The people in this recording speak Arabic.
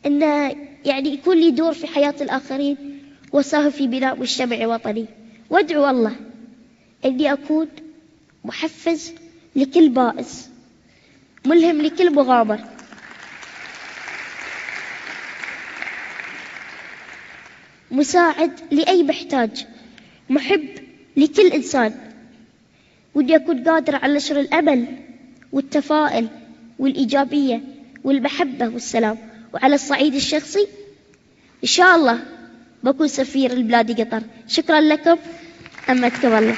أن يعني يكون لي دور في حياة الآخرين وأساهم في بناء مجتمع وطني، وأدعو الله أني أكون محفز لكل بائس، ملهم لكل مغامر، مساعد لأي محتاج، محب لكل إنسان، وإني أكون قادرة على نشر الأمل والتفاؤل والإيجابية والمحبة والسلام. وعلى الصعيد الشخصي إن شاء الله بكون سفير لبلاد قطر. شكرا لكم، أمتكم الله.